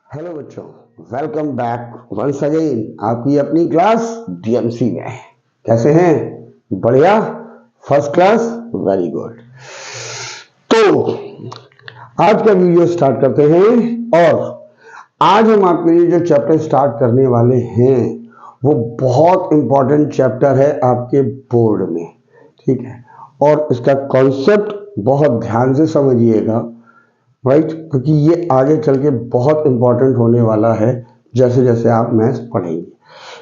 Hello बच्चों, welcome back once again आपकी अपनी क्लास डीएमसी में। कैसे हैं? बढ़िया, फर्स्ट क्लास, वेरी गुड। तो आज का वीडियो स्टार्ट करते हैं और आज हम आपके लिए जो चैप्टर स्टार्ट करने वाले हैं वो बहुत इंपॉर्टेंट चैप्टर है आपके बोर्ड में, ठीक है। और इसका कॉन्सेप्ट बहुत ध्यान से समझिएगा, राइट, क्योंकि ये आगे चल के बहुत इंपॉर्टेंट होने वाला है जैसे जैसे आप मैथ्स पढ़ेंगे,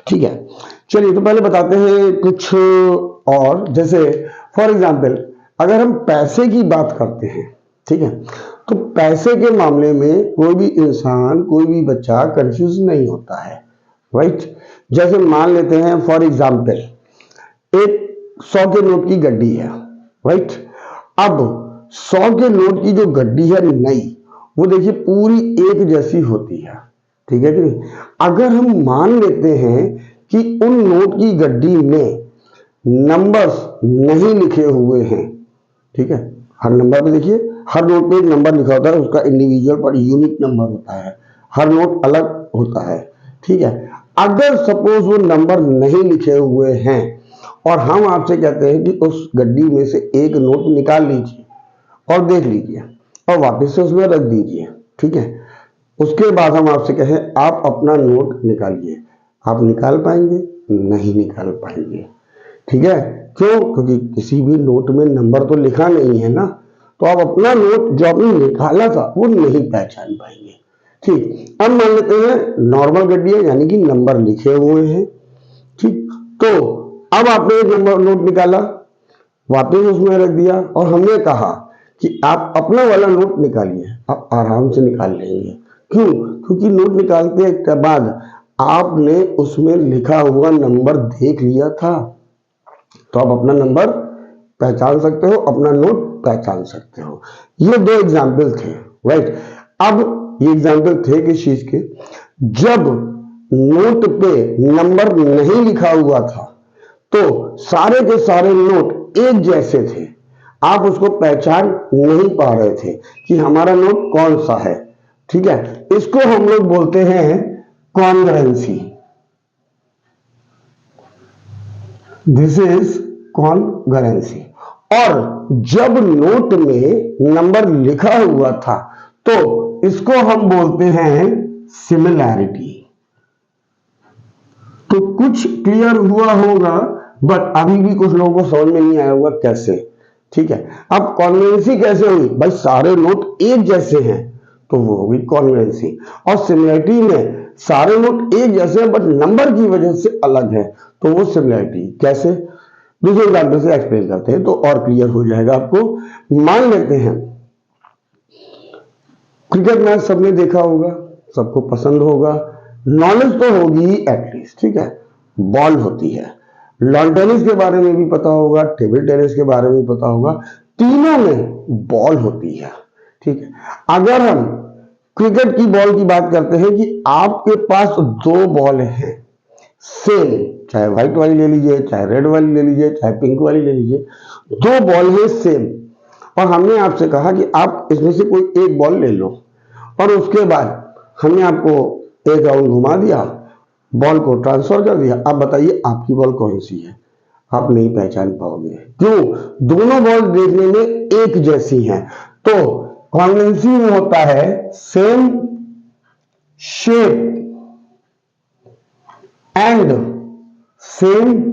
ठीक है। चलिए तो पहले बताते हैं कुछ और, जैसे फॉर एग्जांपल अगर हम पैसे की बात करते हैं, ठीक है, तो पैसे के मामले में कोई भी इंसान, कोई भी बच्चा कंफ्यूज नहीं होता है, राइट। जैसे मान लेते हैं फॉर एग्जांपल एक 100 के नोट की गड्डी है, राइट। अब 100 के नोट की जो गड्डी है नई, वो देखिए पूरी एक जैसी होती है, ठीक है कि नहीं। अगर हम मान लेते हैं कि उन नोट की गड्डी में नंबर्स नहीं लिखे हुए हैं, ठीक है, हर नंबर पे देखिए, हर नोट पे एक नंबर लिखा होता है, उसका इंडिविजुअल पर यूनिक नंबर होता है, हर नोट अलग होता है, ठीक है। अगर सपोज वो नंबर नहीं लिखे हुए हैं और हम आपसे कहते हैं कि उस गड्डी में से एक नोट निकाल लीजिए और देख लीजिए और वापस से उसमें रख दीजिए, ठीक है। उसके बाद हम आपसे कहें आप अपना नोट निकालिए, आप निकाल पाएंगे? नहीं निकाल पाएंगे, ठीक है। क्यों? क्योंकि किसी भी नोट में नंबर तो लिखा नहीं है ना, तो आप अपना नोट जो आपने निकाला था वो नहीं पहचान पाएंगे, ठीक। अब मान लेते हैं नॉर्मल गड्डी है, यानी कि नंबर लिखे हुए हैं, ठीक। तो अब आपने एक नंबर नोट निकाला, वापस उसमें रख दिया और हमने कहा कि आप अपना वाला नोट निकालिए, आप आराम से निकाल लेंगे। क्यों? क्योंकि नोट निकालते के बाद आपने उसमें लिखा हुआ नंबर देख लिया था, तो आप अपना नंबर पहचान सकते हो, अपना नोट पहचान सकते हो। ये दो एग्जाम्पल थे, राइट। अब ये एग्जाम्पल थे किस चीज के? जब नोट पे नंबर नहीं लिखा हुआ था तो सारे के सारे नोट एक जैसे थे, आप उसको पहचान नहीं पा रहे थे कि हमारा नोट कौन सा है, ठीक है। इसको हम लोग बोलते हैं कॉन्ग्रुएंसी। This is congruency. और जब नोट में नंबर लिखा हुआ था तो इसको हम बोलते हैं सिमिलैरिटी। तो कुछ क्लियर हुआ होगा, बट अभी भी कुछ लोगों को समझ में नहीं आया होगा कैसे, ठीक है। अब कॉन्ग्रुएंसी कैसे हुई? भाई सारे नोट एक जैसे हैं तो वो होगी कॉन्ग्रुएंसी, और सिमिलैरिटी में सारे नोट एक जैसे हैं बट नंबर की वजह से अलग है, तो वो सिमिलैरिटी। कैसे? दूसरे एग्जाम्पल से एक्सप्लेन करते हैं तो और क्लियर हो जाएगा आपको। मान लेते हैं क्रिकेट मैच सबने देखा होगा, सबको पसंद होगा, नॉलेज तो होगी एटलीस्ट, ठीक है। बॉल होती है, लॉन टेनिस के बारे में भी पता होगा, टेबल टेनिस के बारे में पता होगा, तीनों में बॉल होती है, ठीक है। अगर हम क्रिकेट की बॉल की बात करते हैं कि आपके पास दो बॉल हैं सेम, चाहे व्हाइट वाली ले लीजिए, चाहे रेड वाली ले लीजिए, चाहे पिंक वाली ले लीजिए, दो बॉल है सेम, और हमने आपसे कहा कि आप इसमें से कोई एक बॉल ले लो, और उसके बाद हमने आपको एक राउंड घुमा दिया, बॉल को ट्रांसफर कर दिया। अब बताइए आपकी बॉल कौन सी है? आप नहीं पहचान पाओगे। क्यों? दोनों बॉल देखने में एक जैसी हैं। तो कॉन्ग्रुएंसी में होता है same shape and same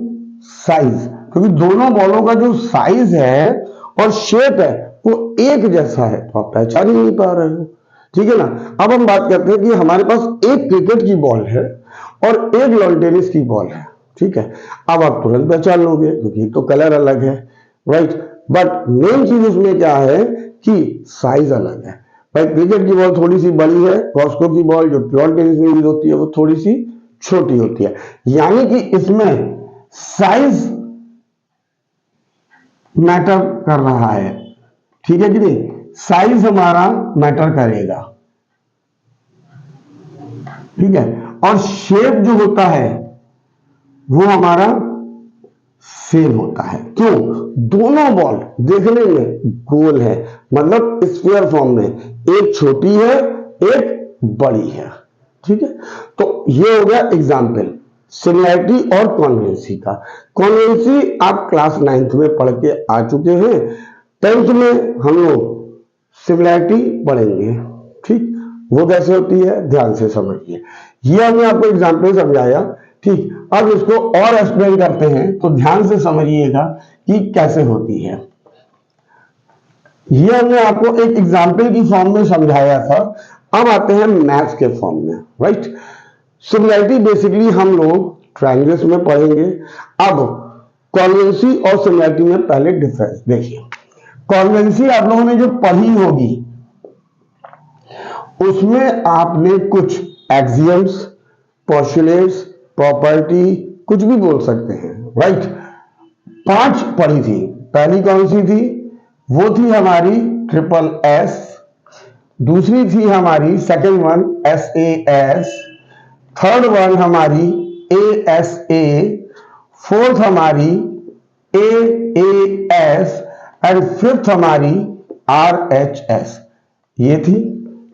size, क्योंकि दोनों बॉलों का जो साइज है और शेप है वो एक जैसा है, तो आप पहचान ही नहीं पा रहे हो, ठीक है ना। अब हम बात करते हैं कि हमारे पास एक क्रिकेट की बॉल है और एक लॉन टेनिस की बॉल है, ठीक है। अब आप तुरंत पहचान लोगे क्योंकि तो कलर अलग है, राइट। बट मेन चीज उसमें क्या है कि साइज अलग है। भाई क्रिकेट की बॉल थोड़ी सी बड़ी है, कॉस्को की बॉल जो लॉन टेनिस में यूज होती है वो थोड़ी सी छोटी होती है, यानी कि इसमें साइज मैटर कर रहा है, ठीक है कि नहीं। साइज हमारा मैटर करेगा, ठीक है। और शेप जो होता है वो हमारा सेम होता है। क्यों? दोनों बॉल देखने में गोल है, मतलब स्फीयर फॉर्म में, एक छोटी है एक बड़ी है। ठीक है, तो ये हो गया एग्जाम्पल सिमिलैरिटी और कॉन्वेंसी का। कॉन्वेंसी आप क्लास 9th में पढ़ के आ चुके हैं, 10th में हम लोग सिमिलैरिटी पढ़ेंगे। ठीक, वो कैसे होती है ध्यान से समझिए। ये हमने आपको एग्जाम्पल समझाया। ठीक, अब इसको और एक्सप्लेन करते हैं, तो ध्यान से समझिएगा कि कैसे होती है। ये हमने आपको एक एग्जाम्पल की फॉर्म में समझाया था, अब आते हैं मैथ्स के फॉर्म में। राइट, सिमिलैरिटी बेसिकली हम लोग ट्रायंगल्स में पढ़ेंगे। अब कॉन्वेंसी और सिमिलैरिटी में पहले डिफरेंस देखिए। कॉन्वेंसी आप लोगों ने जो पढ़ी होगी उसमें आपने कुछ एक्सियम्स, पोस्टुलेट्स, प्रॉपर्टी, कुछ भी बोल सकते हैं। राइट, 5 पढ़ी थी। पहली कौन सी थी? वो थी हमारी ट्रिपल एस। दूसरी थी हमारी second one SAS। Third one हमारी ASA। फोर्थ हमारी AAS एंड फिफ्थ हमारी RHS। ये थी।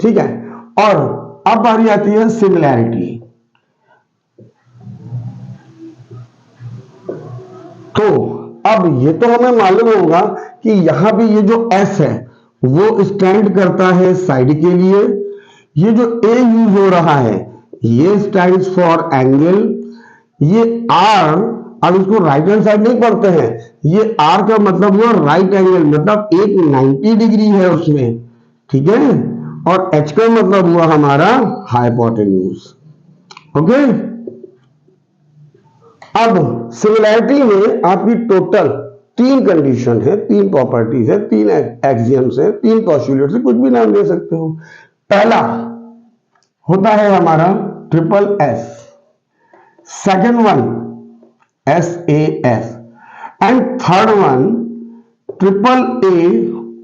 ठीक है, और अब बारी आती है सिमिलैरिटी। तो अब ये तो हमें मालूम होगा कि यहां पे ये जो S है वो स्टैंड करता है साइड के लिए। ये जो A यूज हो रहा है ये स्टैंड्स फॉर एंगल। ये R, अब इसको राइट हैंड साइड नहीं पढ़ते हैं, ये R का मतलब हुआ राइट एंगल, मतलब एक 90 डिग्री है उसमें। ठीक है, और H का मतलब हुआ हमारा हाइपोटेन्यूज। ओके, अब सिमिलैरिटी में आपकी टोटल 3 कंडीशन है, 3 प्रॉपर्टीज है, 3 एक्सियम्स है, 3 पोस्टुलेट्स है, कुछ भी नाम दे सकते हो। पहला होता है हमारा triple S, second one SAS and third one triple A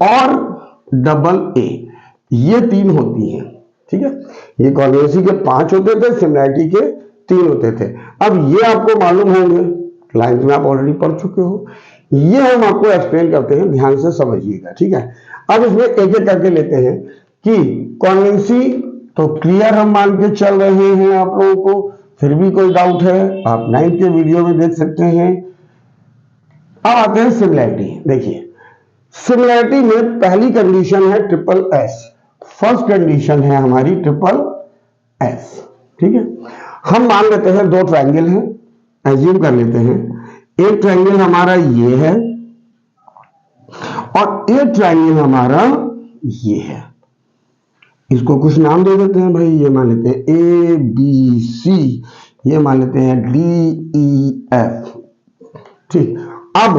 और डबल A। ये 3 होती हैं। ठीक है, ये कॉन्वेंसी के 5 होते थे, सिमिलैरिटी के 3 होते थे। अब ये आपको मालूम होंगे, लाइन्स में आप ऑलरेडी पढ़ चुके हो। ये हम आपको एक्सप्लेन करते हैं, ध्यान से समझिएगा। ठीक है, अब इसमें एक एक करके लेते हैं कि कॉन्वेंसी तो क्लियर हम मान के चल रहे हैं। आप लोगों को फिर भी कोई डाउट है आप 9th के वीडियो में देख सकते हैं। अब आते हैं सिमिलैरिटी। देखिए, सिमिलैरिटी में पहली कंडीशन है ट्रिपल एस। फर्स्ट कंडीशन है हमारी ट्रिपल एस। ठीक है, हम मान लेते हैं 2 ट्रायंगल हैं, एज्यूम कर लेते हैं। एक ट्रायंगल हमारा ये है और एक ट्रायंगल हमारा ये है। इसको कुछ नाम दे देते हैं भाई, ये मान लेते हैं ABC, ये मान लेते हैं DEF। ठीक, अब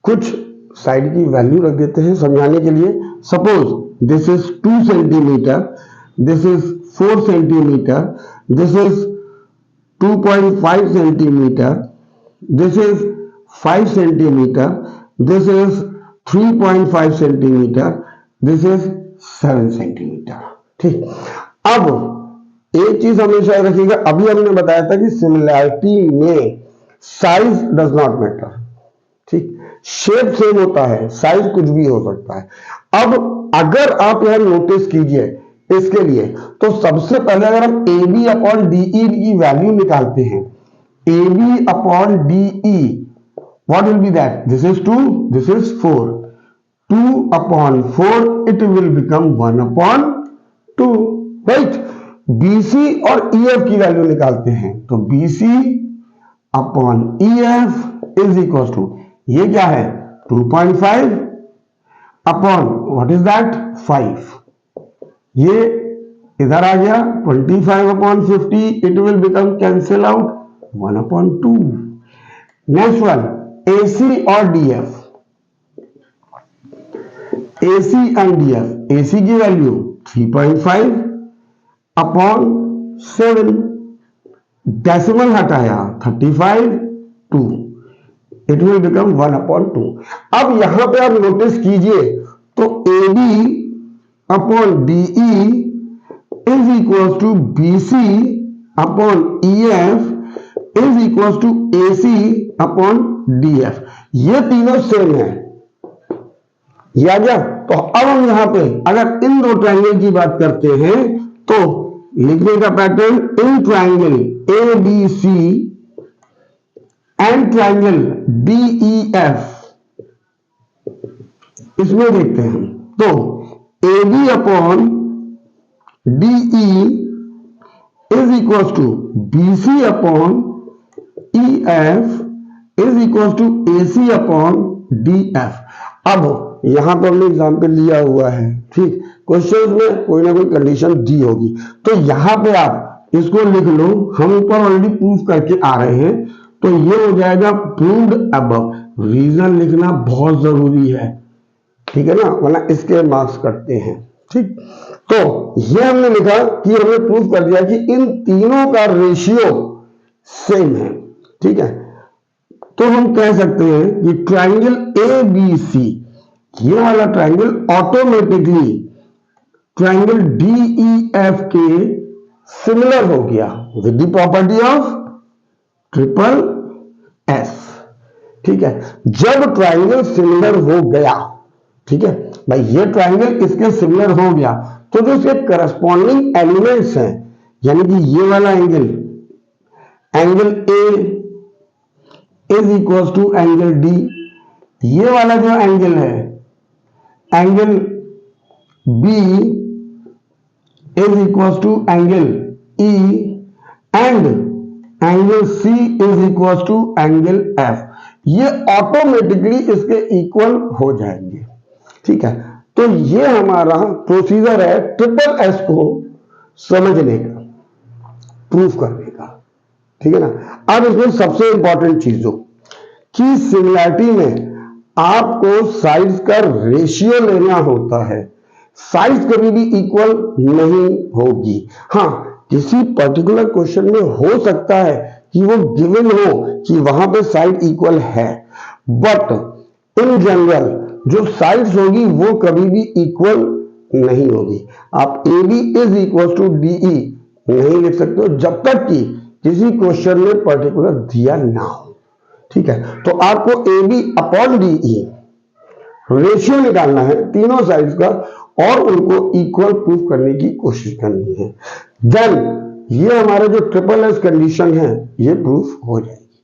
कुछ साइड की वैल्यू रख देते हैं समझाने के लिए। Suppose this is 2 centimetre, this is 4 centimetre, this is 2.5 centimetre, this is 5 centimetre, this is 3.5 centimetre, this is 7 centimetre. ठीक, अब एक चीज हमेशा रखिएगा, अभी हमने बताया था कि सिमिलैरिटी में साइज डज नॉट मैटर। ठीक, शेप सेम होता है, साइज कुछ भी हो सकता है। अब अगर आप यहां नोटिस कीजिए इसके लिए, तो सबसे पहले अगर हम AB अपॉन DE की वैल्यू निकालते हैं, AB upon DE, what will be that? This is 2, this is 4. 2 upon 4, it will become 1 upon 2. Right? BC और EF की वैल्यू निकालते हैं, तो BC upon EF is equal to, ये क्या है 2.5 अपॉन व्हाट इज दैट 5। ये इधर आ गया 25 upon 50, it will become cancel out 1 upon 2। Next one AC और DF, AC and DF, AC की वैल्यू 3.5 अपॉन 7, डेसिमल हटाया 35 2, इट विल बिकम 1 अपॉन 2। अब यहां पे आप नोटिस कीजिए तो AB upon DE is equal to BC upon EF is equal to AC upon DF। ये तीनों सेम है, ये आ गया। तो अब हम यहां पे अगर इन दो ट्रायंगल की बात करते हैं तो लिखने का pattern, in triangle A B C and triangle D E F, इसमें देखते हैं हम। तो A B upon D E is equal to B C upon E F is equal to A C upon D F. अब यहां पर हमने example लिया हुआ है, ठीक, क्वेश्चन में कोई ना कोई कंडीशन दी होगी, तो यहां पे आप इसको लिख लो। हम ऊपर ऑलरेडी प्रूफ करके आ रहे हैं, तो ये हो जाएगा प्रूव्ड अबव। रीजन लिखना बहुत जरूरी है, ठीक है ना, वरना इसके मार्क्स कटते हैं, ठीक। तो ये हमने लिखा कि हमने प्रूफ कर दिया कि इन तीनों का रेशियो सेम है, ठीक है। तो हम कह सकते हैं कि ट्राइंगल ए बी सी, ये वाला triangle automatically triangle D E F के सिमिलर हो गया with the property of triple S, ठीक है। जब ट्राइंगल सिमिलर हो गया, ठीक है भाई, ये ट्राइंगल इसके सिमिलर हो गया, तो जो इसके करस्पॉन्डिंग एलिमेंट्स हैं, यानी कि ये वाला angle, angle A is equal to angle D, ये वाला जो एंगल है angle B is equal to angle E and angle C is equal to angle F, ये ऑटोमेटिकली इसके इक्वल हो जाएंगे, ठीक है। तो ये हमारा प्रोसीजर है ट्रिपल एस को समझने का, प्रूफ करने का, ठीक है ना। अब इसमें सबसे इंपॉर्टेंट चीज हो कि सिमिलैरिटी में आपको साइड्स का रेशियो लेना होता है। साइड्स कभी भी इक्वल नहीं होगी। हाँ, किसी पर्टिकुलर क्वेश्चन में हो सकता है कि वो गिवन हो कि वहां पे साइड इक्वल है, बट इन जनरल जो साइड्स होगी वो कभी भी इक्वल नहीं होगी। आप A B is equal to D E नहीं लिख सकते हो जब तक कि किसी क्वेश्चन में पर्टिकुलर दिया ना हो, ठीक है। तो आपको A B upon D E ratio निकालना है तीनों साइड्स का और उनको इक्वल प्रूफ करने की कोशिश करनी है। देन ये हमारे जो ट्रिपल एस कंडीशन है ये प्रूफ हो जाएगी।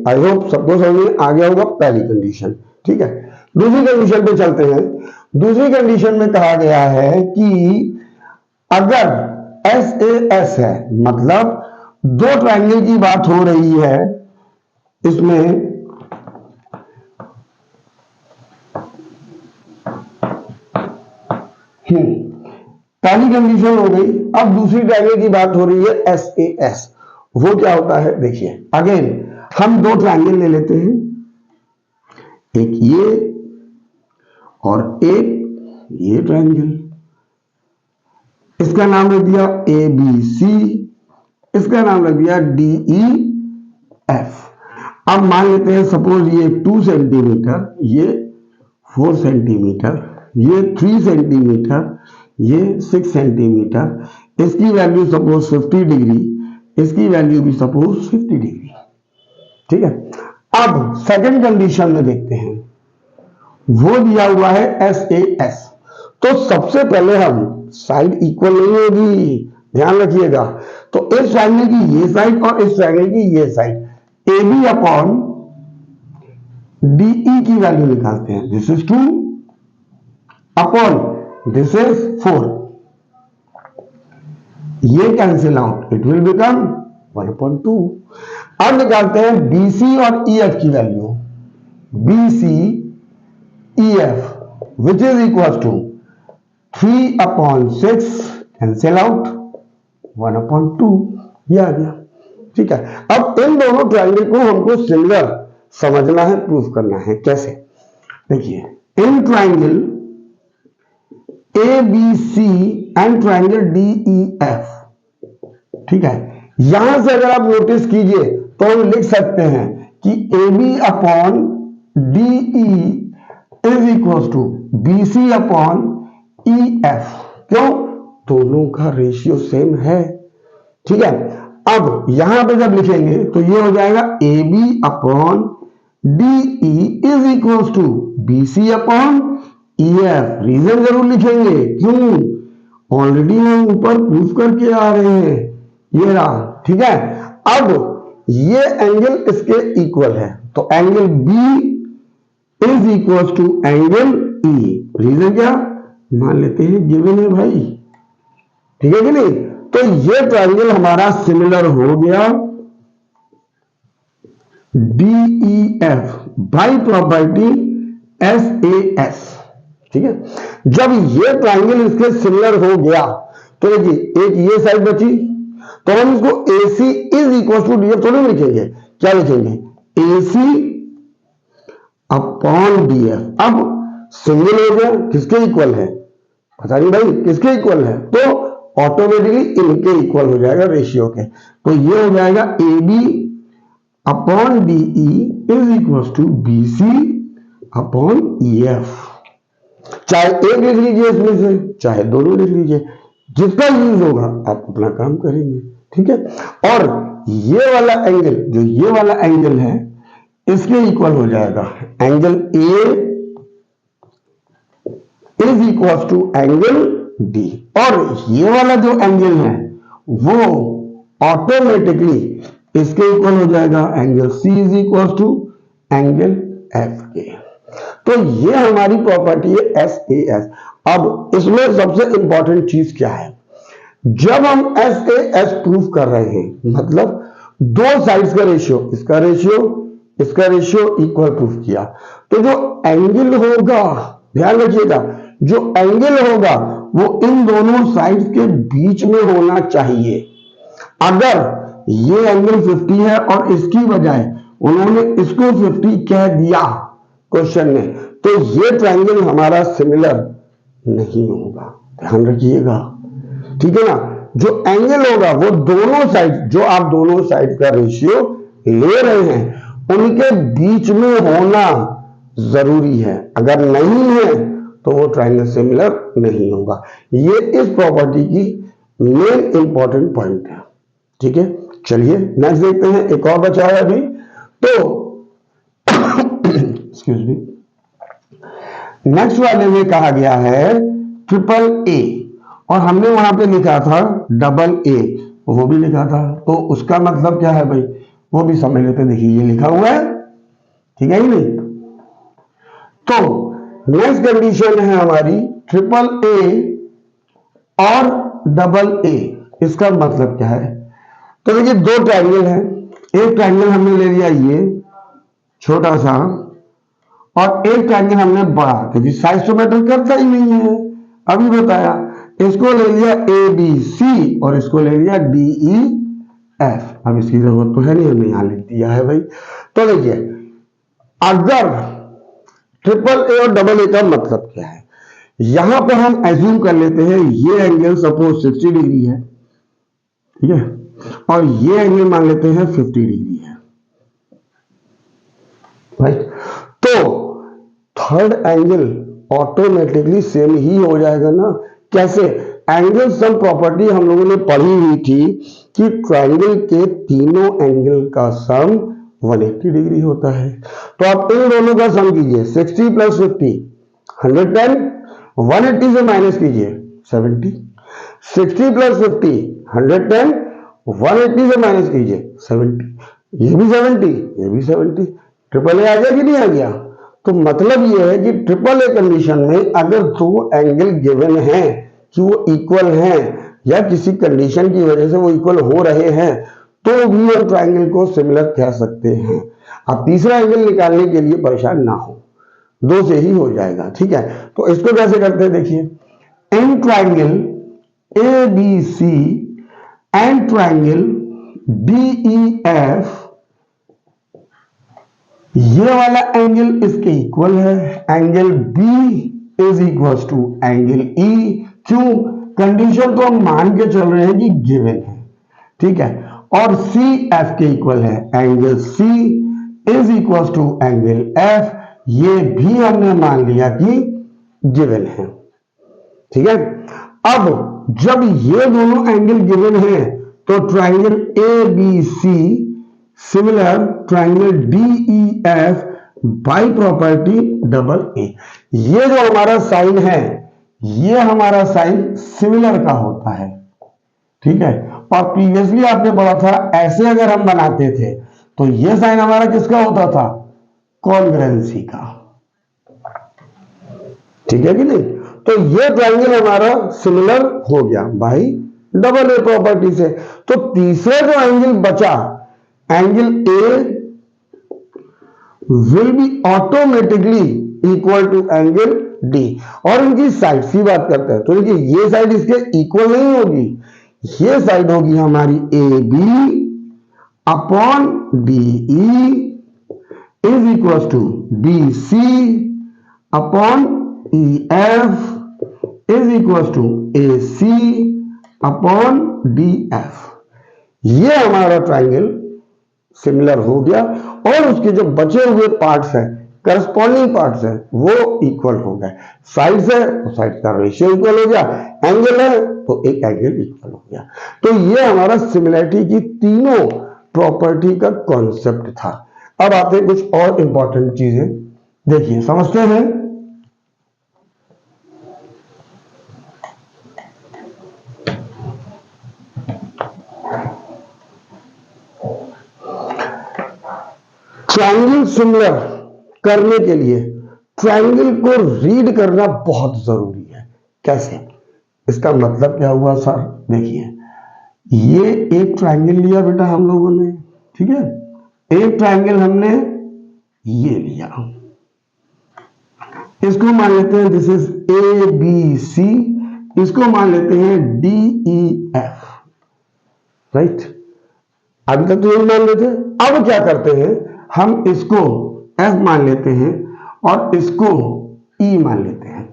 आई होप सबको समझ में आ गया होगा पहली कंडीशन, ठीक है। दूसरी कंडीशन पे चलते हैं। दूसरी कंडीशन में कहा गया है कि अगर एस ए एस है, मतलब दो ट्रायंगल की बात हो रही है, इसमें पहली कंडीशन हो गई। अब दूसरी ट्रायंगल की बात हो रही है एस ए एस। वो क्या होता है देखिए, अगेन हम दो ट्रायंगल ले लेते हैं, एक ये और एक ये ट्रायंगल। इसका नाम रख दिया ए बी सी, इसका नाम रख दिया डी ई एफ। अब मान लेते हैं सपोज ये 2 सेंटीमीटर, ये 4 सेंटीमीटर, ये 3 सेंटीमीटर, ये 6 सेंटीमीटर। इसकी वैल्यू सपोज 50 डिग्री, इसकी वैल्यू भी सपोज 50 डिग्री, ठीक है। अब सेकंड कंडीशन में देखते हैं, वो दिया हुआ है एस ए एस। तो सबसे पहले हम साइड इक्वल नहीं होगी, ध्यान रखिएगा। तो इस ट्रायंगल की ये साइड और इस ट्रायंगल की ये side, A B upon D E की वैल्यू निकालते हैं। This is 2 upon this is 4, ये cancel out, it will become 1/2। अब निकालते हैं बी सी और ई एफ की value, B C E F which is equal to 3/6 cancel out 1/2, ये आ गया, ठीक है। अब इन दोनों ट्रायंगल को हमको सिमिलर समझना है, प्रूफ करना है। कैसे देखिए, in triangle A B C and triangle D E F, ठीक है। यहां से अगर आप नोटिस कीजिए तो हम लिख सकते हैं कि A B upon D E is equal to B C upon E F. क्यों? दोनों का रेशियो सेम है, ठीक है। अब यहां पे जब लिखेंगे तो ये हो जाएगा A B upon D E is equal to B C upon E F. Reason जरूर लिखेंगे, क्यों? ऑलरेडी हम ऊपर प्रूफ करके आ रहे हैं, ये रहा, ठीक है। अब ये एंगल इसके इक्वल है, तो angle B is equal to angle E. Reason क्या मान लेते हैं, गिवन है भाई, ठीक है कि नहीं। तो ये ट्रायंगल हमारा सिमिलर हो गया DEF बाई प्रॉपर्टी SAS, ठीक है। जब ये ट्रायंगल इसके सिमिलर हो गया तो देखिए एक ये साइड बची, तो हम इसको AC is equal to DF थोड़ी लिखेंगे, क्या लिखेंगे, AC अपॉन DF। अब सिंगल हो गया, किसके इक्वल है पता नहीं भाई, किसके इक्वल है, तो ऑटोमेटिकली इनके इक्वल हो जाएगा रेशियो के। तो ये हो जाएगा AB upon DE is equal to BC upon EF। चाहे एक लिख लीजिए इसमें से, चाहे दोनों लिख लीजिए, जिसका यूज होगा आप अपना काम करेंगे, ठीक है। और ये वाला एंगल, जो ये वाला एंगल है, इसके इक्वल हो जाएगा angle A is equal to angle D। और ये वाला जो एंगल है वो ऑटोमेटिकली इसके इक्वल हो जाएगा angle C is equal to angle F के। तो ये हमारी प्रॉपर्टी है SAS। अब इसमें सबसे इंपॉर्टेंट चीज क्या है, जब हम SAS प्रूफ कर रहे हैं, मतलब दो साइड्स का रेशियो, इसका रेशियो इक्वल प्रूफ किया, तो जो एंगल होगा, ध्यान रखिएगा, जो एंगल होगा वो इन दोनों साइड्स के बीच में होना चाहिए। अगर ये एंगल 50 है और इसकी बजाय उन्होंने इसको 50 कह दिया क्वेश्चन में, तो ये ट्रायंगल हमारा सिमिलर नहीं होगा, ध्यान रखिएगा, ठीक है ना। जो एंगल होगा वो दोनों साइड, जो आप दोनों साइड का रेशियो ले रहे हैं उनके बीच में होना जरूरी है। अगर नहीं है तो वो ट्रायंगल सिमिलर नहीं होगा। ये इस प्रॉपर्टी की मेन इंपॉर्टेंट पॉइंट है, ठीक है। चलिए नेक्स्ट देखते हैं, एक और बचा है अभी, तो एक्सक्यूज मी, नेक्स्ट वाले में कहा गया है AAA, और हमने वहां पे लिखा था AA, वो भी लिखा था, तो उसका मतलब क्या है भाई, वो भी समझ लेते। देखिए ये लिखा हुआ है, ठीक है ही नहीं। तो नेक्स्ट कंडीशन है हमारी AAA और AA। इसका मतलब क्या है, तो देखिए दो ट्रायंगल है, एक ट्रायंगल हमने ले लिया ये छोटा सा, और एक ट्रायंगल हमने बड़ा, क्योंकि साइज तो मैटर करता ही नहीं है, अभी बताया। इसको ले लिया ABC और इसको ले लिया DEF। अब इसकी जरूरत तो है नहीं, हमने यहां लिख दिया है भाई। तो देखिए अगर AAA और AA का मतलब क्या है, यहां पर हम एज्यूम कर लेते हैं ये एंगल सपोज 60 डिग्री है, ठीक है, और ये एंगल मान लेते हैं 50 डिग्री है, राइट। तो थर्ड एंगल ऑटोमेटिकली सेम ही हो जाएगा ना। कैसे, एंगल सम प्रॉपर्टी हम लोगों ने पढ़ी हुई थी कि ट्रायंगल के तीनों एंगल का सम 180 डिग्री होता है। तो आप इन दोनों का सम कीजिए, 60 प्लस 50 110, 180 से माइनस कीजिए 70, 60 प्लस 50 110, 180 से माइनस कीजिए 70, ये भी 70, ये भी 70। AAA आ गया कि नहीं आ गया। तो मतलब ये है कि AAA कंडीशन में अगर दो एंगल गिवन हैं कि वो इक्वल हैं या किसी कंडीशन की वजह से वो इक्वल हो रहे हैं, तो भी हम ट्रायंगल को सिमिलर कह सकते हैं। अब तीसरा एंगल निकालने के लिए परेशान ना हो, दो से ही हो जाएगा, ठीक है। तो इसको कैसे करते हैं, देखिए, in triangle ABC and triangle DEF, ये वाला एंगल इसके इक्वल है, angle B is equal to angle E। क्यों, कंडीशन तो हम मान के चल रहे हैं कि गिवन है, ठीक है, और CF के इक्वल है, angle C is equal to angle F, ये भी हमने मान लिया कि गिवन है, ठीक है। अब जब ये दोनों एंगल गिवन है तो triangle ABC similar triangle DEF by property AA। ये जो हमारा साइन है ये हमारा साइन सिमिलर का होता है, ठीक है। और प्रीवियसली आपने पढ़ा था ऐसे अगर हम बनाते थे तो ये साइन हमारा किसका होता था, कॉन्ग्रुएंसी का, ठीक है कि नहीं। तो ये ट्रायंगल हमारा सिमिलर हो गया भाई डबल ए प्रॉपर्टी से। तो तीसरा जो एंगल बचा, angle A will be automatically equal to angle D. और इनकी साइड की बात करते हैं तो देखिए ये साइड इसके इक्वल नहीं होगी, ये साइड होगी हमारी A B upon D E is equal to B C upon E F is equal to A C upon D F. ये हमारा ट्राइंगल सिमिलर हो गया और उसके जो बचे हुए पार्ट्स हैं, करस्पॉन्डिंग पार्ट्स हैं, वो इक्वल हो गए। साइड्स है तो साइड का रेशियो इक्वल हो गया, एंगल है तो एक एंगल इक्वल हो गया। तो ये हमारा सिमिलरिटी की तीनों प्रॉपर्टी का कॉन्सेप्ट था। अब आते हैं कुछ और इंपॉर्टेंट चीजें, देखिए समझते हैं। ट्रायंगल सिमिलर करने के लिए ट्रायंगल को रीड करना बहुत जरूरी है। कैसे, इसका मतलब क्या हुआ सर, देखिए ये एक ट्रायंगल लिया बेटा हम लोगों ने, ठीक है, एक ट्रायंगल हमने ये लिया, इसको मान लेते हैं this is A B C, इसको मान लेते हैं डी ई एफ, राइट। अभी तक तो यही मान लेते हैं। अब क्या करते हैं, हम इसको F मान लेते हैं और इसको E मान लेते हैं,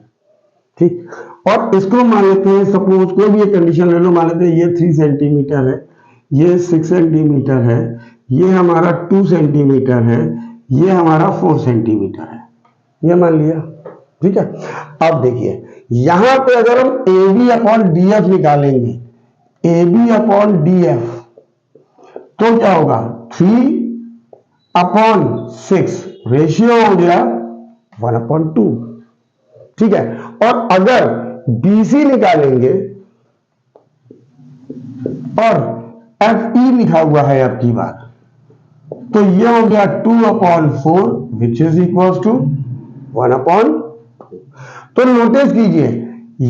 ठीक। और इसको मान लेते हैं, सपोज कोई भी एक कंडीशन ले लो, मान लेते हैं ये 3 सेंटीमीटर है, ये 6 सेंटीमीटर है, ये हमारा 2 सेंटीमीटर है, ये हमारा 4 सेंटीमीटर है, ये मान लिया, ठीक है। अब देखिए यहां पे अगर हम A B upon D F निकालेंगे, A B upon D F, तो क्या होगा 3 अपॉन 6, रेशियो हो गया 1/2, ठीक है। और अगर BC निकालेंगे और FE लिखा हुआ है आपकी बात, तो ये हो गया 2/4 विच इज इक्वल टू 1/2। तो नोटिस कीजिए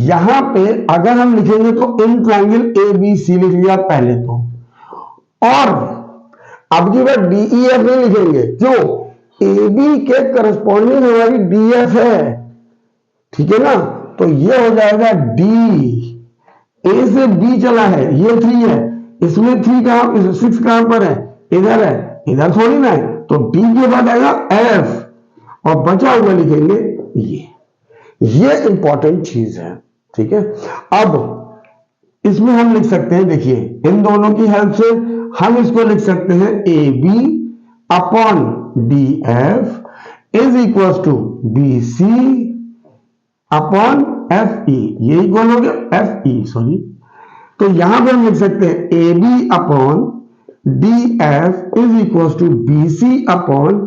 यहां पे अगर हम लिखेंगे तो इन ट्रायंगल ABC लिख लिया पहले तो, और अब की बार DEF नहीं लिखेंगे, क्यों, AB के करस्पॉन्डिंग हमारी DF है, ठीक है ना। तो ये हो जाएगा D, A से B चला है, ये 3 है, इसमें 3 कहां, 6 कहां पर है, इधर है, इधर थोड़ी ना है, तो D के बाद आएगा F और बचा हुआ लिखेंगे ये इंपॉर्टेंट चीज है, ठीक है। अब इसमें हम लिख सकते हैं, देखिए इन दोनों की हेल्प से हम इसको लिख सकते हैं A B upon D F is equal to B C upon F E, ये इक्वल हो गया एफ ई, सॉरी। तो यहां पर हम लिख सकते हैं A B upon D F is equal to B C upon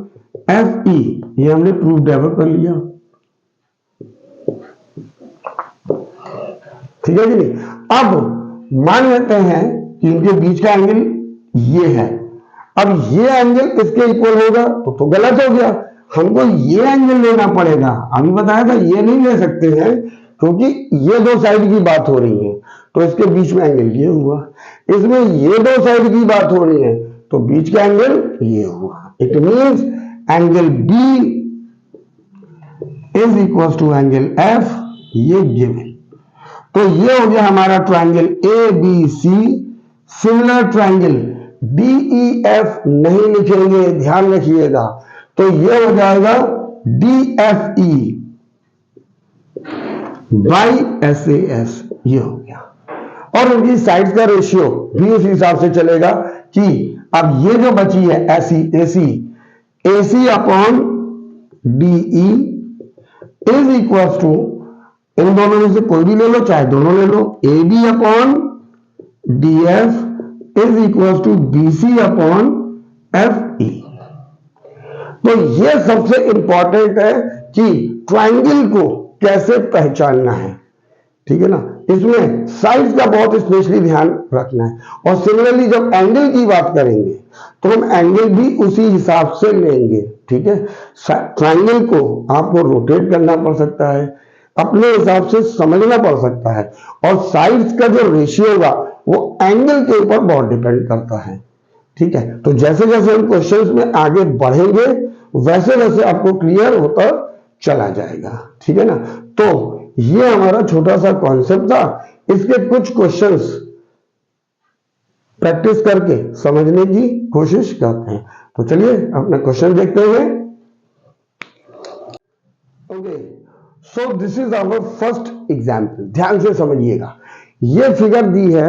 F E, ये हमने प्रूफ डेवलप कर लिया, ठीक है कि नहीं। अब मान लेते हैं कि इनके बीच का एंगल ये है, अब ये एंगल इसके इक्वल होगा तो गलत हो गया, हमको ये एंगल लेना पड़ेगा। अभी बताया था ये नहीं ले सकते हैं क्योंकि ये दो साइड की बात हो रही है, तो इसके बीच में एंगल ये हुआ, इसमें ये दो साइड की बात हो रही है तो बीच का एंगल ये हुआ। It means angle B is equal to angle F, ये गिवन। तो ये हो गया हमारा triangle A B C similar triangle. D E F नहीं लिखेंगे, ध्यान रखिएगा, तो ये हो जाएगा D F E by S A S, ये हो गया। और उनकी साइड का रेशियो भी उस हिसाब से चलेगा कि अब ये जो बची है AC AC AC upon D E is equal to, इन दोनों में से कोई भी ले लो, चाहे दोनों ले लो, A B upon D F is equal to B C upon F E. तो ये सबसे इंपॉर्टेंट है कि ट्रायंगल को कैसे पहचानना है। ठीक है ना। इसमें साइड का बहुत स्पेशली ध्यान रखना है। और सिमिलरली जब एंगल की बात करेंगे तो हम एंगल भी उसी हिसाब से लेंगे, ठीक है। ट्राइंगल को आपको रोटेट करना पड़ सकता है, अपने हिसाब से समझना पड़ सकता है, और साइड्स का जो रेशियो होगा वो एंगल के ऊपर बहुत डिपेंड करता है, ठीक है। तो जैसे जैसे हम क्वेश्चंस में आगे बढ़ेंगे वैसे वैसे आपको क्लियर होता चला जाएगा, ठीक है ना। तो ये हमारा छोटा सा कॉन्सेप्ट था, इसके कुछ क्वेश्चंस प्रैक्टिस करके समझने की कोशिश करते हैं। तो चलिए अपना क्वेश्चन देखते हुए। Okay, so this is our first example. ध्यान से समझिएगा, ये फिगर दी है,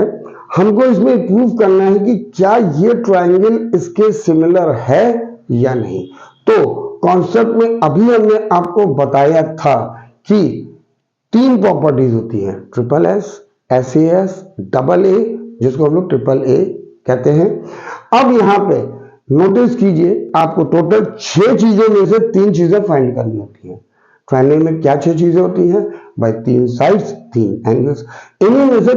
हमको इसमें प्रूव करना है कि क्या ये ट्राइंगल इसके सिमिलर है या नहीं। तो कॉन्सेप्ट में अभी हमने आपको बताया था कि 3 प्रॉपर्टीज होती हैं, triple S, SAS, double A, जिसको हम लोग ट्रिपल ए कहते हैं। अब यहां पे नोटिस कीजिए, आपको टोटल 6 चीजों में से 3 चीजें फाइंड करनी होती हैं। ट्रायंगल में क्या 6 चीजें होती हैं भाई? 3 साइड्स, 3 एंगल्स। इन्हीं में से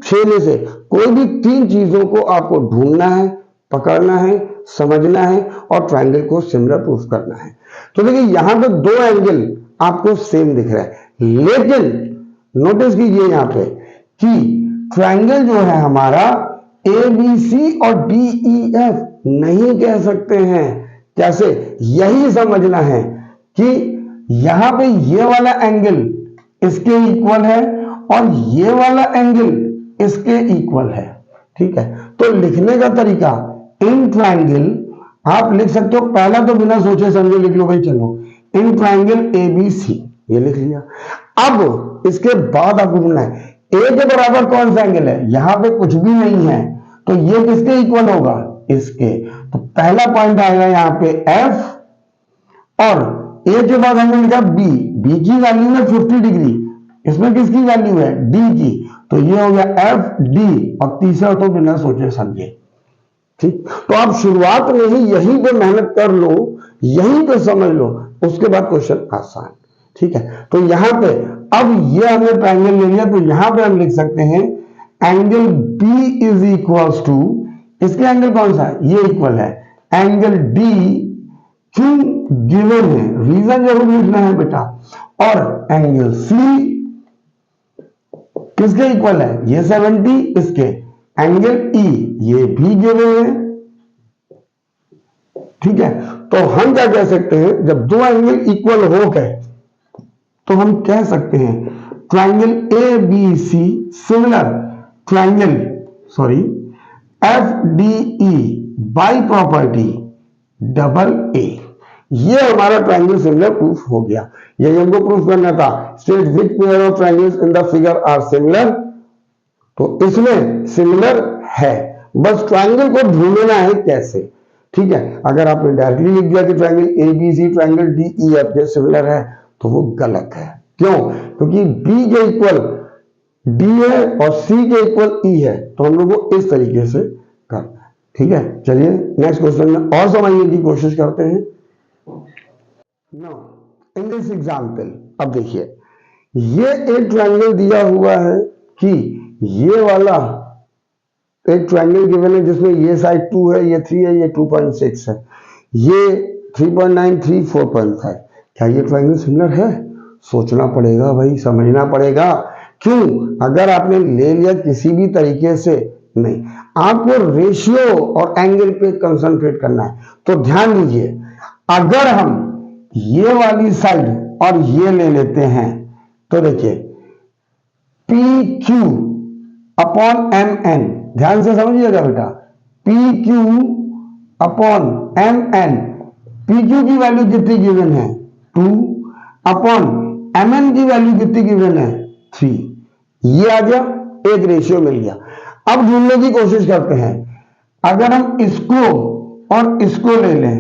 6 में से कोई भी 3 चीजों को आपको ढूंढना है, पकड़ना है, समझना है और ट्रायंगल को सिमिलर प्रूफ करना है। तो देखिए यहां पे 2 एंगल आपको सेम दिख रहा है, लेकिन नोटिस कीजिए यहां पे कि ट्रायंगल जो है हमारा ABC और DEF नहीं कह सकते हैं। कैसे? यही समझना है कि यहां पे ये वाला एंगल इसके इक्वल है और ये वाला एंगल इसके इक्वल है, ठीक है। तो लिखने का तरीका, इन ट्रायंगल आप लिख सकते हो, पहला तो बिना सोचे समझे लिख लो भाई, चलो इन ट्रायंगल ABC, ये लिख लिया। अब इसके बाद आपको ढूंढना है ए के बराबर कौन सा एंगल है, यहां पे कुछ भी नहीं है, तो ये किसके इक्वल होगा? इसके। तो पहला पॉइंट आएगा यहां पे F, और ए के बाद हमने लिखा B, B की वैल्यू है 50 डिग्री, इसमें किसकी वैल्यू है? D की। तो ये हो गया FD, और तीसरा तो बिना सोचे समझे, ठीक। तो आप शुरुआत में ही यहीं पे मेहनत कर लो, यहीं पे समझ लो, उसके बाद क्वेश्चन आसान, ठीक है। तो यहां पे अब ये हमने ट्रायंगल ले लिया, तो यहां पे हम लिख सकते हैं angle B is equals to, इसके एंगल कौन सा है? ये इक्वल है एंगल D, क्यों? गिवन है, रीजन जरूर लिखना है बेटा। और एंगल C किसके इक्वल है? ये 70, इसके। एंगल E ये भी गिवन है, ठीक है। तो हम क्या कह सकते हैं, जब 2 एंगल इक्वल हो गए तो हम कह सकते हैं triangle ABC similar triangle FDE by property double A. ये हमारा ट्रायंगल सिमिलर प्रूफ हो गया। ये हमको प्रूफ करना था, state which pair of triangles in the figure are similar. तो इसमें सिमिलर है, बस ट्रायंगल को ढूंढना है कैसे, ठीक है। अगर आपने डायरेक्टली लिख दिया कि ट्रायंगल ABC ट्रायंगल DEF ये सिमिलर है तो वो गलत है। क्यों? क्योंकि B के इक्वल D है और C के इक्वल E है, तो हम लोग को इस तरीके से करना है, ठीक है। चलिए नेक्स्ट क्वेश्चन में और समझने की कोशिश करते हैं। नाउ इन दिस एग्जांपल, अब देखिए ये एक ट्रायंगल दिया हुआ है कि ये वाला एक ट्रायंगल गिवन है जिसमें ये साइड 2 है, ये 3 है, ये 2.6 है, ये 3.9, 3, 4.5। क्या ये ट्रायंगल सिमिलर है? सोचना पड़ेगा भाई, समझना पड़ेगा। क्यों? अगर आपने ले लिया किसी भी तरीके से नहीं, आपको रेशियो और एंगल पे कंसंट्रेट करना है। तो ध्यान दीजिए, अगर हम ये वाली साइड और ये ले लेते हैं तो देखिए PQ अपॉन MN, ध्यान से समझिएगा बेटा, PQ अपॉन MN, PQ की वैल्यू कितनी गिवन है? 2, अपॉन MN की वैल्यू कितनी गिवन है? 3। ये आ गया, एक रेशियो मिल गया। अब ढूंढने की कोशिश करते हैं, अगर हम इसको और इसको ले लें,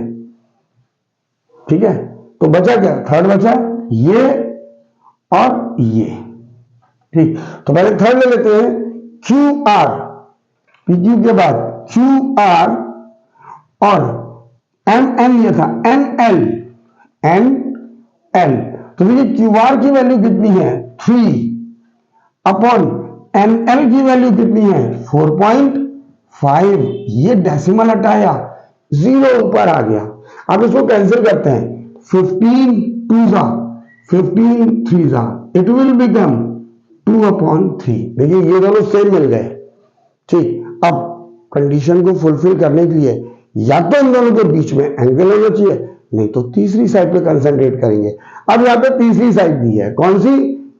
ठीक है, तो बचा क्या? थर्ड बचा, ये और ये, ठीक। तो पहले थर्ड ले लेते हैं, QR, PQ के बाद QR और MN ये था NL, तो देखिए QR की वैल्यू कितनी है? 3, अपॉन NL की वैल्यू कितनी है 4.5, ये डेसिमल हटाया, 0 ऊपर आ गया। अब इसको कैंसिल करते हैं, 15 2 जा 15 3 जा, इट विल बिकम 2/3। देखिए ये दोनों सेम मिल गए। ठीक, अब कंडीशन को फुलफिल करने के लिए या तो इन दोनों के बीच में एंगल होना चाहिए, नहीं तो तीसरी साइड पे कंसंट्रेट करेंगे। अब यहाँ पे तीसरी साइड दी है, कौन सी,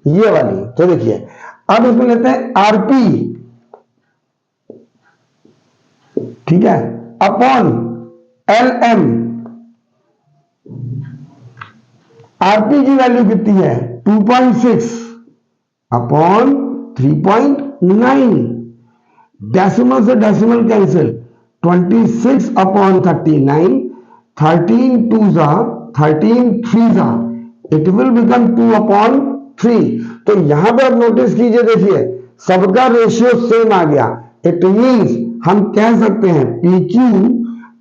ये वाली। तो देखिए अब इसमें लेते हैं आरपी, ठीक है, अपॉन LM। आरपी की वैल्यु कितनी है 2.6 अपॉन 3.9, डेसिमल से डेसिमल कैंसिल, 26/39, 13 2 जा 13 3 जा, इट विल बिकम 2/3। तो यहां पर आप नोटिस कीजिए, देखिए सबका रेशियो सेम आ गया। इट मींस हम कह सकते हैं PQ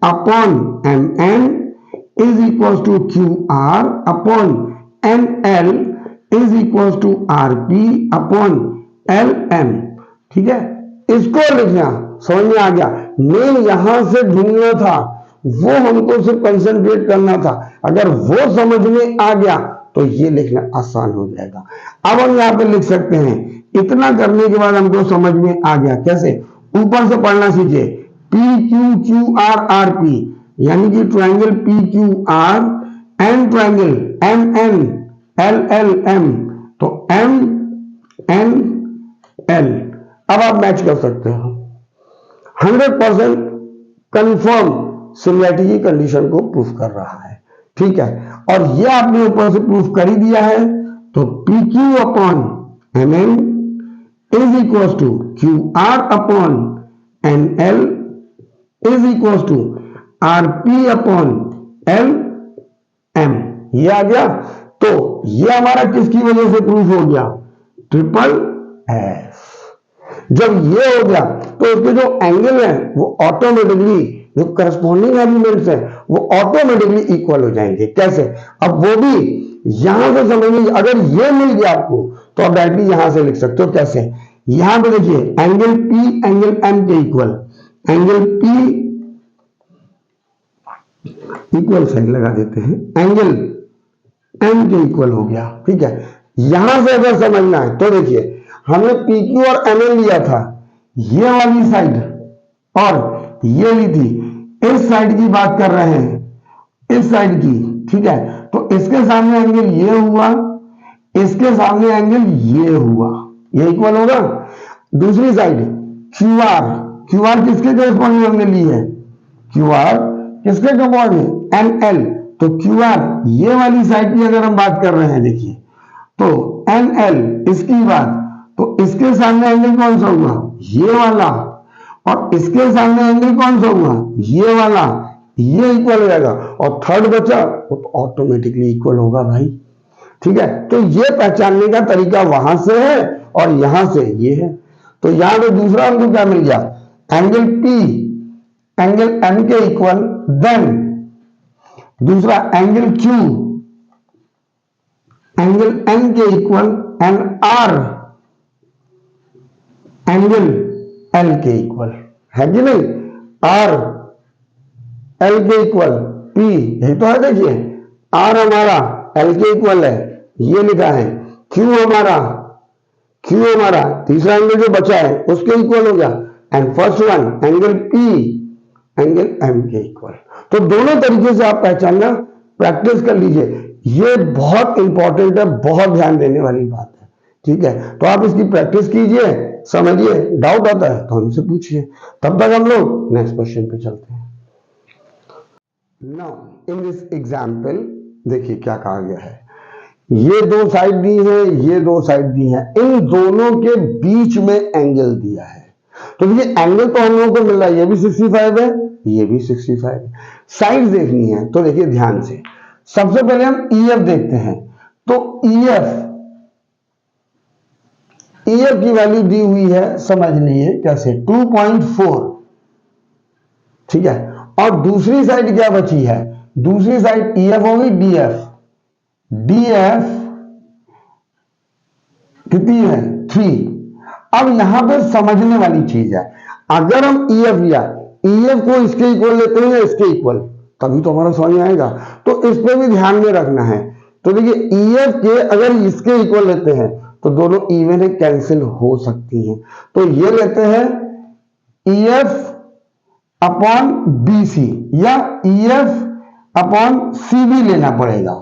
upon MN is equal to QR upon ML is equal to RP upon LM। ठीक है, इसको लिखना समझ में आ गया। मेन यहां से ढूंढना था, वो हमको सिर्फ कंसंट्रेट करना था। अगर वो समझ में आ गया तो ये लिखना आसान हो जाएगा। अब हम यहां पे लिख सकते हैं, इतना करने के बाद हमको समझ में आ गया। कैसे, ऊपर से पढ़ना सीखिए, PQQRRP, यानी कि triangle PQR and triangle MNLLM, तो MNL। अब आप मैच कर सकते हो, 100% कंफर्म सिमिलैरिटी की कंडीशन को प्रूफ कर रहा है। ठीक है, और ये आपने ऊपर से प्रूफ कर ही दिया है। तो PQ upon MN is equal to QR upon NL is equal to RP upon LM, ये आ गया। तो ये हमारा किसकी वजह से प्रूफ हो गया, ट्रिपल एफ। जब ये हो गया तो इसके जो एंगल है वो ऑटोमेटिकली, जो करस्पॉन्डिंग एलिमेंट्स है वो ऑटोमेटिकली इक्वल हो जाएंगे। कैसे, अब वो भी यहां से समझिए। अगर ये मिल गया आपको तो आप डायरेक्टली यहां से लिख सकते हो। कैसे, यहां पे देखिए एंगल P एंगल M के equal, angle P equal sign लगा देते हैं, एंगल M के इक्वल हो गया। ठीक है, यहां से अगर समझना है तो देखिए हमने PQ और MN लिया था, ये वाली साइड और ये ली थी। इस साइड की बात कर रहे हैं, इस साइड की। ठीक है, तो इसके सामने एंगल ये हुआ, इसके सामने एंगल ये हुआ, ये इक्वल होगा। दूसरी साइड QR, QR किसके कॉरेस्पॉन्डिंग हमने ली है, QR किसके कॉरेस्पॉन्डिंग, NL। तो QR ये वाली साइड की अगर हम बात कर रहे हैं, देखिए तो NL इसकी बात, तो इसके सामने एंगल कौन सा हुआ, ये वाला, और इसके सामने एंगल कौन सा हुआ, ये वाला, ये इक्वल हो जाएगा। और थर्ड बचा वो तो ऑटोमेटिकली इक्वल होगा भाई। ठीक है, तो ये पहचानने का तरीका वहां से है और यहां से ये है। तो यहां पे दूसरा हमको क्या मिल गया, एंगल P एंगल M के इक्वल, देन दूसरा एंगल Q एंगल N के equal, and R angle L के इक्वल है कि नहीं, R L के इक्वल P, यही तो है। देखिए R हमारा L के इक्वल है, ये लिखा है। Q हमारा तीसरा एंगल जो बचा है उसके इक्वल हो गया, and first one angle P angle M के इक्वल। तो दोनों तरीके से आप पहचानना प्रैक्टिस कर लीजिए, ये बहुत इंपॉर्टेंट है, बहुत ध्यान देने वाली बात है। ठीक है, तो आप इसकी प्रैक्टिस कीजिए, समझिए, डाउट आता है तो हमसे पूछिए। तब तक हम लोग नेक्स्ट क्वेश्चन पे चलते हैं। नाउ इन दिस एग्जाम्पल देखिए क्या कहा गया है, ये दो साइड दी है, ये दो साइड दी है, इन दोनों के बीच में एंगल दिया है। तो देखिए एंगल तो हम लोगों को मिल रहा है, ये भी 65 है, ये भी 65 है। साइड देखनी है तो देखिए ध्यान से, सबसे पहले हम EF देखते हैं। तो EF की वैल्यू दी हुई है, समझ लीजिए कैसे, 2.4। ठीक है, और दूसरी साइड क्या बची है, दूसरी साइड EF होगी DF कितनी है 3, अब यहां पे समझने वाली चीज है, अगर हम EF लिया, EF को इसके इक्वल लेते हैं या इसके इक्वल, तभी तो हमारा समझ में आएगा। तो इस पे भी ध्यान में रखना है। तो देखिए EF के अगर इसके इक्वल लेते हैं तो दोनों इवन है, कैंसिल हो सकती हैं। तो ये लेते हैं EF अपॉन BC या EF अपॉन CB लेना पड़ेगा।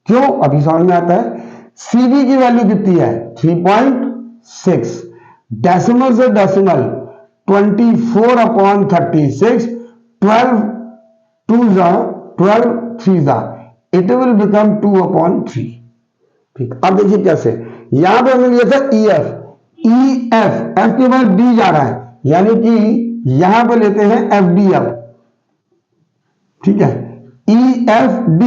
क्यों? अभी समझ में आता है। CB की वैल्यू कितनी है? 3.6। डेसिमल से decimal 24 upon 36, 12 2 12 3 it will become 2 upon 3। ठीक, अब देखिए कैसे। यहां पे हमने लिया था EF, F के बाद D जा रहा है, यानी कि यहां पे लेते हैं FD अब। ठीक है, EFD,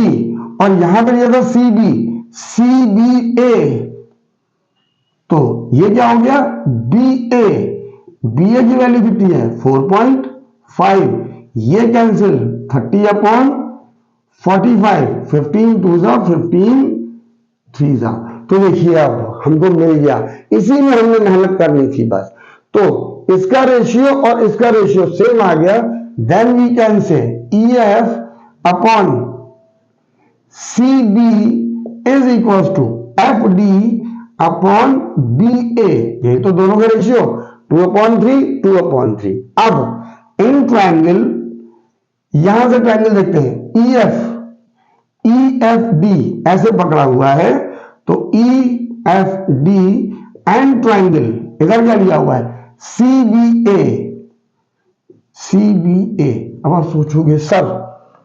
और यहां पे लिया था CBA, तो ये क्या हो गया? BA की वैल्यू कितनी है? 4.5। ये कैंसिल 30 अपॉन 45, 15 2 15 3। तो देखिए अब हमको मिल गया, इसी में हमने मेहनत करनी थी बस। तो इसका रेशियो और इसका रेशियो सेम आ गया, then we can say EF upon CB is equal to FD upon BA। ये तो दोनों का रेशियो 2/3। अब इन ट्रायंगल, यहां से ट्रायंगल देखते हैं, EFD ऐसे पकड़ा हुआ है, तो EFD एंड ट्रायंगल इधर क्या लिया हुआ है? CBA। अब आप सोचोगे सर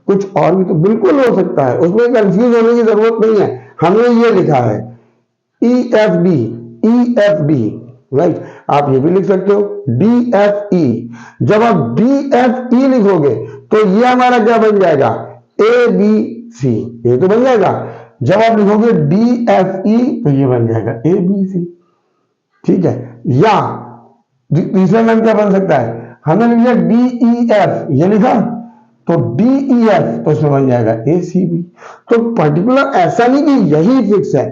कुछ और भी तो बिल्कुल हो सकता है, उसमें कंफ्यूज होने की जरूरत नहीं है, हमने ये लिखा है EFD, राइट। आप ये भी लिख सकते हो DFE। जब आप DFE लिखोगे तो ये हमारा क्या बन जाएगा? ABC, ये तो बन जाएगा। जब आप लिखोगे DFE तो ये बन जाएगा ABC। ठीक है, या तीसरा नाम क्या बन सकता है? हमने लिखा DEF, ये लिखा तो DEF तो इसमें बन जाएगा ACB। तो पर्टिकुलर ऐसा नहीं कि यही फिक्स है,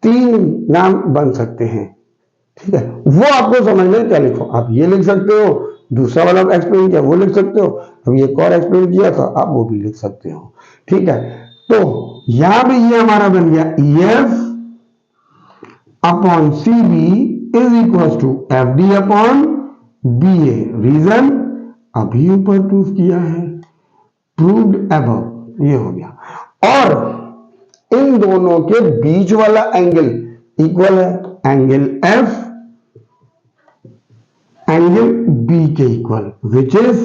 3 नाम बन सकते हैं। ठीक है, वो आपको समझ में क्या लिखो, आप ये लिख सकते हो, दूसरा वाला एक्सप्लेन किया वो लिख सकते हो, अभी एक और एक्सप्लेन किया था आप वो भी लिख सकते हो। ठीक है, तो यहां पे ये हमारा बन गया EF upon CB is equal to FD upon BA। Reason अभी ऊपर प्रूफ किया है, प्रूव्ड अबव, ये हो गया। और इन दोनों के बीच वाला एंगल इक्वल है, एंगल F एंगल B के इक्वल, विच इज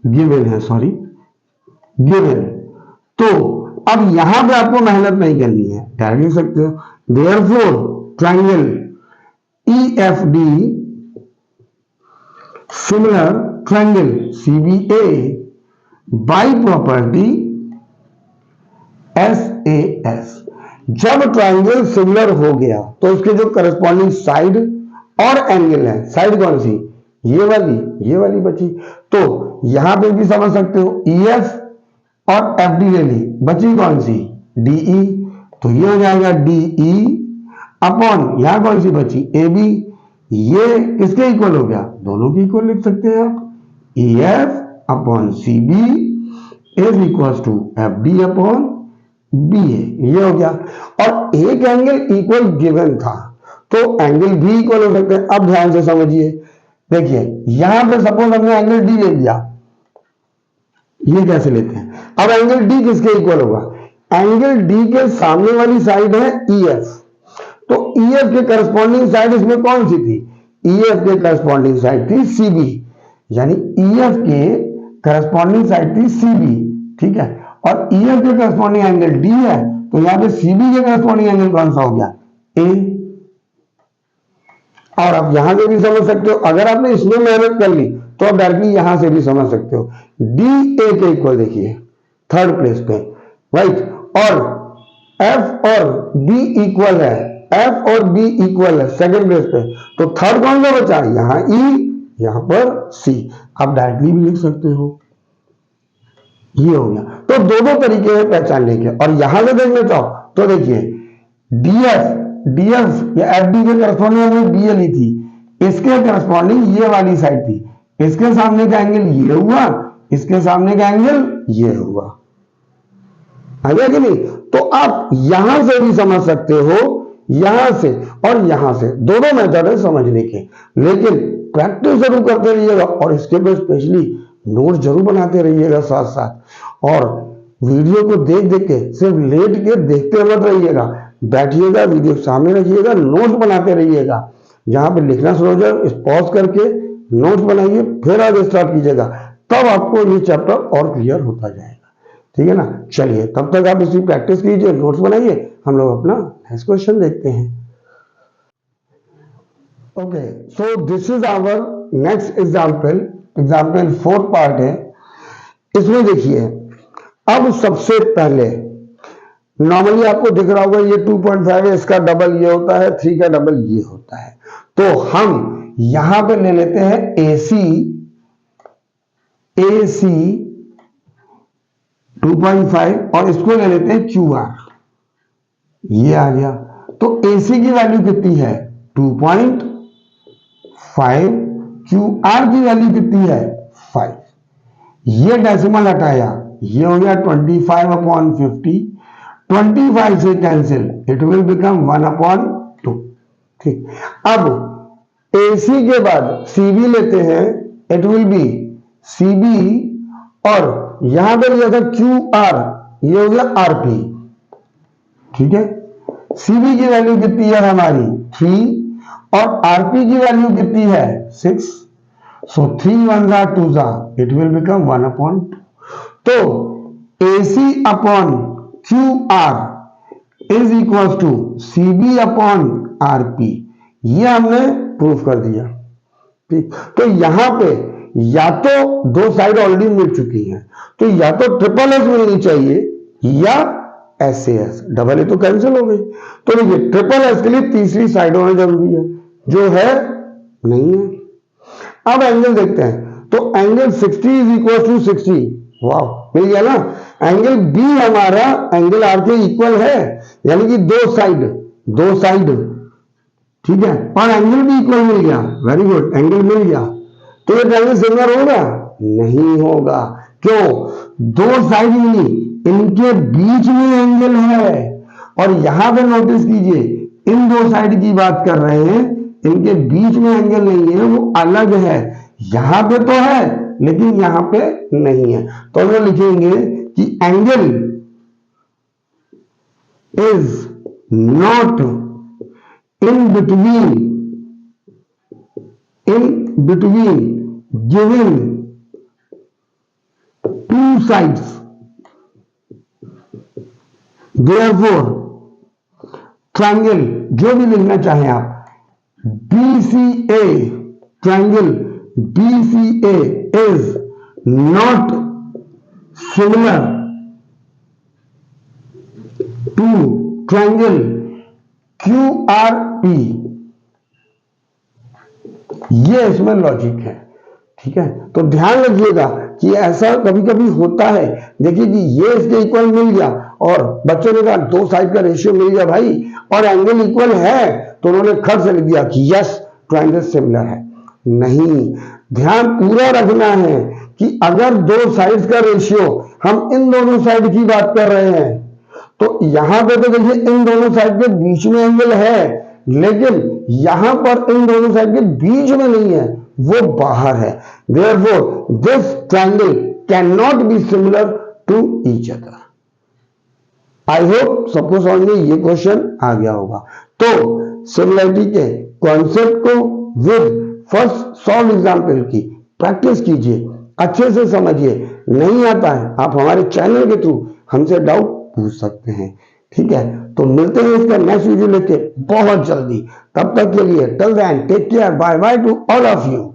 गिवन है, गिवन। तो अब यहां पे आपको मेहनत नहीं करनी है, डायरेक्ट लिख सकते हो, therefore triangle EFD similar triangle CBA by property SAS। जब ट्रायंगल सिमिलर हो गया तो उसके जो करस्पॉन्डिंग साइड और एंगल है, साइड कौन सी? ये वाली बची। तो यहां पे भी समझ सकते हो, EF और FD ले ली, बची कौन सी? DE। तो ये हो जाएगा DE अपॉन यहां कौन सी बची? AB। ये किसके इक्वल हो गया? दोनों के इक्वल लिख सकते हैं आप, EF upon CB is equal to FD upon BA। ये हो गया। और एक एंगल इक्वल गिवन था तो एंगल भी इक्वल हो सकते हैं। अब ध्यान से समझिए, देखिए यहां पे सपोज हमने एंगल D ले लिया, ये कैसे लेते हैं? अब एंगल D किसके इक्वल होगा? एंगल D के सामने वाली साइड है EF, तो EF के करस्पॉन्डिंग साइड इसमें कौन सी थी? EF के करस्पॉन्डिंग साइड थी CB, यानी EF के करस्पॉन्डिंग साइड थी CB। ठीक है, और EF के करस्पॉन्डिंग एंगल D है, तो यहां पे CB के करस्पॉन्डिंग एंगल कौन सा हो गया? A। और आप यहां से भी समझ सकते हो, अगर आपने इसमें मेहनत कर ली तो आप डायरेक्टली यहां से भी समझ सकते हो, DA के इक्वल देखिए थर्ड प्लेस पे, राइट। और F और B इक्वल है, F और B इक्वल है सेकंड प्लेस पे, तो थर्ड कौन सा बचा? यहां E, यहां पर C। आप डायरेक्टली भी लिख सकते हो, ये हो गया। तो दो तरीके हैं पहचानने के। और यहां से देखना चाहो तो देखिए DF या FD के करस्पॉन्डिंग हमने BA ली थी, इसके करस्पॉन्डिंग ये वाली साइड थी, इसके सामने का एंगल ये हुआ, इसके सामने का एंगल ये हुआ, आ गया कि नहीं? तो आप यहां से भी समझ सकते हो, यहां से और यहां से, दोनों मेथड है समझने के, लेकिन प्रैक्टिस जरूर करते रहिएगा और इसके पे स्पेशली नोट जरूर बनाते रहिएगा साथ साथ। और वीडियो को देख देख के सिर्फ लेट के देखते मत रहिएगा, बैठिएगा, वीडियो सामने रखिएगा, नोट बनाते रहिएगा। जहां पे लिखना शुरू हो जाए पॉज करके नोट बनाइए, फिर आगे स्टार्ट कीजिएगा, तब आपको ये चैप्टर और क्लियर होता जाएगा। ठीक है ना? चलिए, तब तक आप इसकी प्रैक्टिस कीजिए, नोट्स बनाइए, हम लोग अपना नेक्स्ट क्वेश्चन देखते हैं। Okay, so this is our next example, example 4 part है। इसमें देखिए, अब सबसे पहले नॉर्मली आपको दिख रहा होगा ये 2.5 है, इसका डबल ये होता है, 3 का डबल ये होता है। तो हम यहां पे ले लेते हैं AC 2.5 और इसको ले लेते हैं QR, ये आ गया। तो AC की वैल्यू कितनी है? 2.5, QR की वैल्यू कितनी है? 5। ये डेसिमल हटाया, ये हो गया 25/50, 25 से कैंसिल, इट विल बिकम 1/2। ठीक, अब AC के बाद CB लेते हैं, इट विल बी CB, और यहां पे लिया था QR, ये हो गया RP। ठीक है, CB की वैल्यू कितनी है हमारी? 3, और RP की वैल्यू कितनी है? 6। So 3 1 2 it will become 1/2। तो AC upon QR is equal to CB upon RP, ये हमने प्रूफ कर दिया। ठीक, तो यहां पे या तो दो साइड ऑलरेडी मिल चुकी हैं, तो या तो SSS मिलनी चाहिए या SAS, डबल ए तो कैंसिल हो गई। तो देखिए, SSS के लिए तीसरी साइड होना जरूरी है, जो है नहीं है। अब एंगल देखते हैं, तो एंगल 60 इज इक्वल टू 60, वाह, मिल गया ना। एंगल B हमारा एंगल R के इक्वल है, यानी कि दो साइड, ठीक है, और एंगल भी इक्वल मिल गया, वेरी गुड, एंगल मिल गया। तो ये ट्रायंगल सिमिलर होगा? नहीं होगा। क्यों? दो साइड मिली, इनके बीच में एंगल है, और यहां पे नोटिस कीजिए, इन दो साइड की बात कर रहे हैं, इनके बीच में एंगल नहीं है, वो अलग है। यहां पे तो है लेकिन यहां पे नहीं है, तो हम लिखेंगे कि angle is not in between given two sides, therefore triangle, जो भी लिखना चाहें आप, BCA, triangle BCA is not similar to triangle QRP, ये इसमें लॉजिक है। ठीक है, तो ध्यान रखिएगा कि ऐसा कभी कभी होता है। देखिए कि ये इसके इक्वल मिल गया और बच्चों ने कहा दो साइड का रेशियो मिल गया भाई और एंगल इक्वल है, तो उन्होंने खट से लिख दिया कि यस ट्रायंगल सिमिलर है। नहीं, ध्यान पूरा रखना है कि अगर दो साइड्स का रेशियो, हम इन दोनों साइड की बात कर रहे हैं, तो यहां पे तो देखिए इन दोनों साइड के बीच में एंगल है, लेकिन यहां पर इन दोनों साइड के बीच में नहीं है, वो बाहर है। Therefore, this triangle cannot be similar to each other. I hope सबको समझ में ये क्वेश्चन आ गया होगा। तो सिमिलरिटी के कॉन्सेप्ट को विद फर्स्ट सॉल्व एग्जाम्पल की प्रैक्टिस कीजिए, अच्छे से समझिए। नहीं आता है आप हमारे चैनल के थ्रू हमसे डाउट पूछ सकते हैं। ठीक है, तो मिलते हैं इसका नेक्स्ट वीडियो लेके बहुत जल्दी। तब तक के लिए till then take care, bye bye to all of you.